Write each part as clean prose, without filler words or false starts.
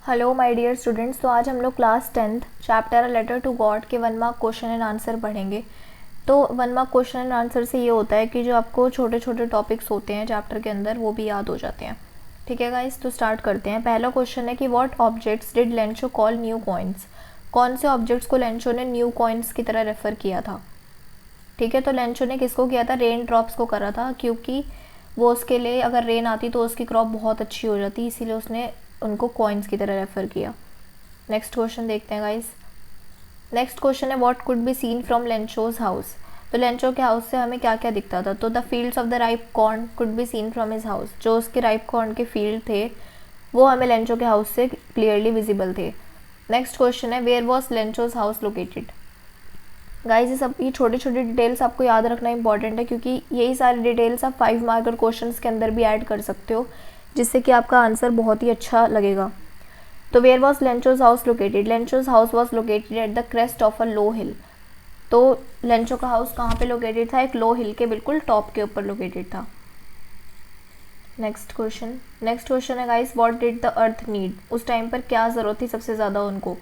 Hello my dear students. तो आज हम लोग class 10th chapter letter to God के 1 मार्क क्वेश्चन एंड आंसर पढ़ेंगे। तो 1 मार्क क्वेश्चन एंड आंसर से ये होता है कि जो आपको छोटे छोटे टॉपिक्स होते हैं चैप्टर के अंदर वो भी याद हो जाते हैं। ठीक है गाइस, तो स्टार्ट करते हैं। पहला क्वेश्चन है कि what objects did Lencho call new coins. कौन से ऑब्जेक्ट्स को लेंचो ने न्यू कॉइन्स की तरह रेफ़र किया था। ठीक है, तो लेंचो ने किसको किया था? रेन ड्रॉप्स को करा था, क्योंकि वो उसके लिए अगर रेन आती तो उसकी क्रॉप बहुत अच्छी हो जाती, इसीलिए उसने उनको कॉइन्स की तरह रेफ़र किया। नेक्स्ट क्वेश्चन देखते हैं गाइस। नेक्स्ट क्वेश्चन है what could be seen from Lencho's house. तो लेंचो के हाउस से हमें क्या क्या दिखता था? तो the fields of the ripe corn could be seen from his house. जो उसके राइप कॉर्न के फील्ड थे वो हमें लेंचो के हाउस से क्लियरली विजिबल थे। नेक्स्ट क्वेश्चन है where was Lencho's house located. Guys ये छोटी छोटी डिटेल्स आपको याद रखना इंपॉर्टेंट है, क्योंकि यही सारी डिटेल्स आप 5 मार्कर क्वेश्चंस के अंदर भी ऐड कर सकते हो, जिससे कि आपका आंसर बहुत ही अच्छा लगेगा। तो where was Lencho's house located. Lencho's house was located at the crest of a low hill. तो लेंचो का हाउस कहाँ पे लोकेटेड था? एक लो हिल के बिल्कुल टॉप के ऊपर लोकेटेड था। नेक्स्ट क्वेश्चन है guys what did the earth need. उस टाइम पर क्या ज़रूरत थी सबसे ज़्यादा उनको?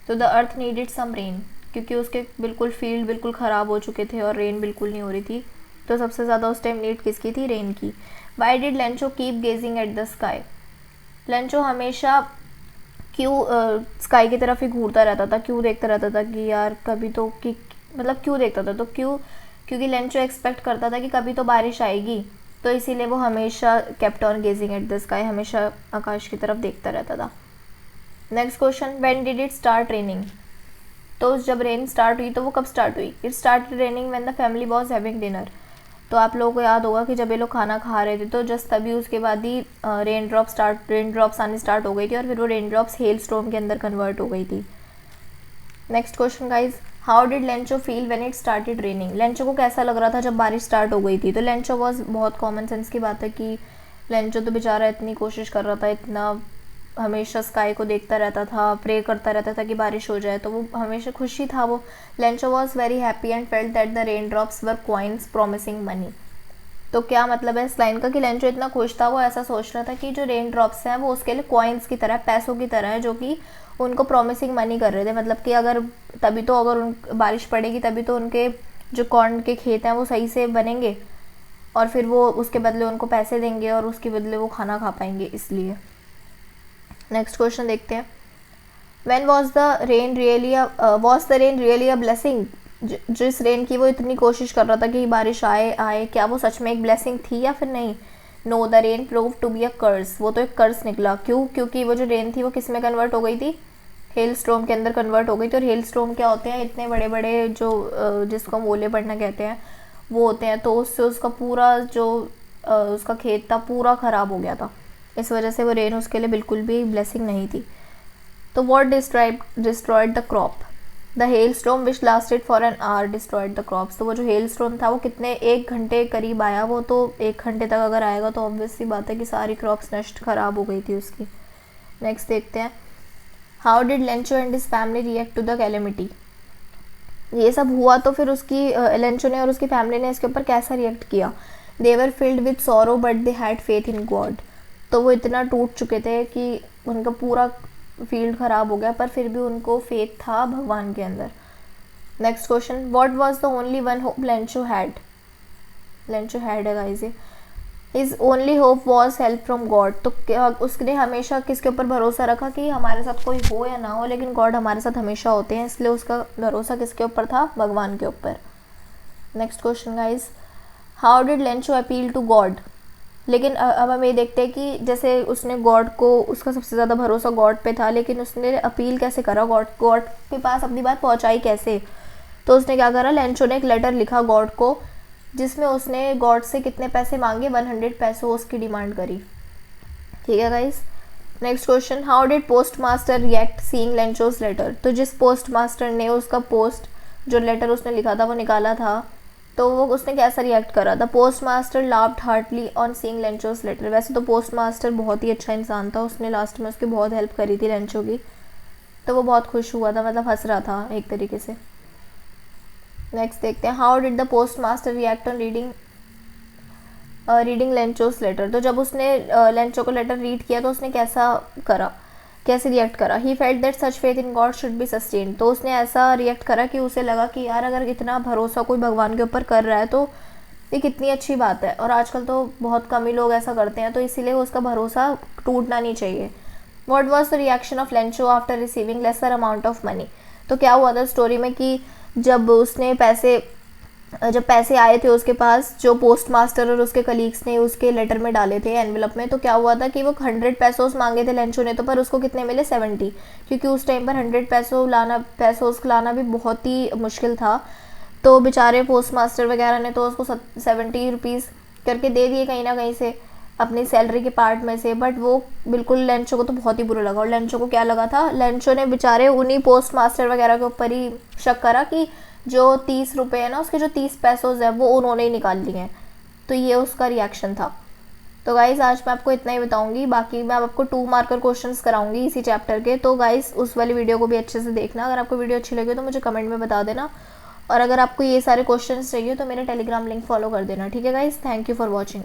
तो the earth needed some rain, क्योंकि उसके बिल्कुल फील्ड बिल्कुल ख़राब हो चुके थे और रेन बिल्कुल नहीं हो रही थी, तो सबसे ज़्यादा उस टाइम नीड किसकी थी? रेन की। Why did Lencho keep gazing at the sky. Lencho हमेशा क्यों स्काई की तरफ ही घूरता रहता था, क्यों देखता रहता था कि यार कभी तो कि मतलब क्यों देखता था? तो क्योंकि लेंचो एक्सपेक्ट करता था कि कभी तो बारिश आएगी, तो इसीलिए वो हमेशा kept on gazing at the sky, हमेशा आकाश की तरफ देखता रहता था। Next question when did it start raining. तो जब रेन स्टार्ट हुई तो वो कब स्टार्ट हुई? It start raining when the family was having dinner. तो आप लोगों को याद होगा कि जब ये लोग खाना खा रहे थे तो जस्ट तभी उसके बाद ही रेन ड्रॉप्स आनी स्टार्ट हो गई थी, और फिर वो रेन ड्रॉप्स हेल स्टॉर्म के अंदर कन्वर्ट हो गई थी। Next question guys how did Lencho feel when it started raining. Lencho को कैसा लग रहा था जब बारिश स्टार्ट हो गई थी? तो लेंचो वॉज, बहुत कॉमन सेंस की बात है कि लेंचो तो बेचारा इतनी कोशिश कर रहा था, इतना हमेशा स्काई को देखता रहता था, प्रे करता रहता था कि बारिश हो जाए, तो वो हमेशा खुशी था वो। Lencho was very happy and felt that the rain drops were coins promising money. तो क्या मतलब है इस लाइन का? कि लेंचो इतना खुश था, वो ऐसा सोच रहा था कि जो रेन ड्रॉप्स हैं वो उसके लिए कॉइन्स की तरह, पैसों की तरह है, जो कि उनको प्रॉमिसिंग मनी कर रहे थे। मतलब कि अगर उन बारिश पड़ेगी तभी तो उनके जो कॉर्न के खेत हैं वो सही से बनेंगे, और फिर वो उसके बदले उनको पैसे देंगे और उसके बदले वो खाना खा पाएंगे, इसलिए। नेक्स्ट क्वेश्चन देखते हैं when was the rain really a blessing. जिस रेन की वो इतनी कोशिश कर रहा था कि बारिश आए, क्या वो सच में एक ब्लेसिंग थी या फिर नहीं? No, the rain prove to be a curse. वो तो एक कर्स निकला। क्यों? क्योंकि वो जो रेन थी वो किस में कन्वर्ट हो गई थी? हेल स्टॉर्म के अंदर कन्वर्ट हो गई थी। और हेल स्टॉर्म क्या होते हैं? इतने बड़े बड़े जो जिसको हम ओले पड़ना कहते हैं वो होते हैं। तो उससे उसका पूरा जो उसका खेत था पूरा ख़राब हो गया था, इस वजह से वो रेन उसके लिए बिल्कुल भी ब्लेसिंग नहीं थी। तो what destroyed the crop. The hell storm which lasted for an hour destroyed the crops. तो वो जो हेल स्टॉर्म था वो कितने, 1 घंटे करीब आया वो, तो 1 घंटे तक अगर आएगा तो ऑब्वियस सी बात है कि सारी क्रॉप्स नष्ट खराब हो गई थी उसकी। नेक्स्ट देखते हैं how did Lencho and his family react to the calamity. ये सब हुआ तो फिर उसकी लेंचो ने और उसकी फैमिली ने इसके ऊपर कैसा रिएक्ट किया? They were filled with sorrow but they had faith in God. तो वो इतना टूट चुके थे कि उनका पूरा फील्ड ख़राब हो गया, पर फिर भी उनको फेथ था भगवान के अंदर। Next question what was the only one hope Lencho had है गाइस ये। His only hope was help from God. तो उसने हमेशा किसके ऊपर भरोसा रखा? कि हमारे साथ कोई हो या ना हो, लेकिन गॉड हमारे साथ हमेशा होते हैं, इसलिए उसका भरोसा किसके ऊपर था? भगवान के ऊपर। Next question guys how did Lencho appeal to God. लेकिन अब हम ये देखते हैं कि जैसे उसने गॉड को, उसका सबसे ज़्यादा भरोसा गॉड पे था, लेकिन उसने अपील कैसे करा? गॉड के पास अपनी बात पहुंचाई कैसे? तो उसने क्या करा? लेंचो ने एक लेटर लिखा गॉड को, जिसमें उसने गॉड से कितने पैसे मांगे? 100 पैसों उसकी डिमांड करी। ठीक है guys. Next question how did post master react seeing Lencho's letter. तो जिस पोस्ट मास्टर ने उसका जो लेटर उसने लिखा था वो निकाला था, तो वो उसने कैसा रिएक्ट करा? The post master laughed heartily on seeing Lencho's letter. वैसे तो पोस्ट मास्टर बहुत ही अच्छा इंसान था, उसने लास्ट में उसकी बहुत हेल्प करी थी लेंचो की, तो वो बहुत खुश हुआ था, मतलब हंस रहा था एक तरीके से। नेक्स्ट देखते हैं how did the post master react on reading Lencho's letter. तो जब उसने लेंचो को लेटर रीड किया तो उसने कैसा करा? कैसे रिएक्ट करा? He felt that such faith in God should be sustain. तो उसने ऐसा रिएक्ट करा कि उसे लगा कि यार अगर इतना भरोसा कोई भगवान के ऊपर कर रहा है तो ये कितनी अच्छी बात है, और आजकल तो बहुत कम ही लोग ऐसा करते हैं, तो इसीलिए उसका भरोसा टूटना नहीं चाहिए। What was the reaction of Lencho after receiving lesser amount of money? तो क्या हुआ था स्टोरी में कि जब पैसे आए थे उसके पास, जो पोस्ट मास्टर और उसके कलीग्स ने उसके लेटर में डाले थे एनवेलप में, तो क्या हुआ था कि वो 100 पैसोस मांगे थे लेंचो ने, तो पर उसको कितने मिले? 70, क्योंकि उस टाइम पर 100 पैसोस लाना भी बहुत ही मुश्किल था। तो बेचारे पोस्ट मास्टर वगैरह ने तो उसको 70 रुपीज़ करके दे दिए कहीं ना कहीं से अपनी सैलरी के पार्ट में से। बट वो बिल्कुल लेंचो को तो बहुत ही बुरा लगा, और लेंचो को क्या लगा था, लेंचो ने बेचारे उन्हीं पोस्ट मास्टर वगैरह के ऊपर ही शक करा कि जो 30 रुपये है ना, उसके जो 30 पैसोज है वो उन्होंने ही निकाल लिए हैं। तो ये उसका रिएक्शन था। तो गाइज़ आज मैं आपको इतना ही बताऊंगी, बाकी मैं आपको 2 मार्कर क्वेश्चंस कराऊंगी इसी चैप्टर के। तो गाइज़ उस वाली वीडियो को भी अच्छे से देखना। अगर आपको वीडियो अच्छी लगे तो मुझे कमेंट में बता देना, और अगर आपको ये सारे क्वेश्चंस चाहिए तो मेरा टेलीग्राम लिंक फॉलो कर देना। ठीक है guys, thank you for watching.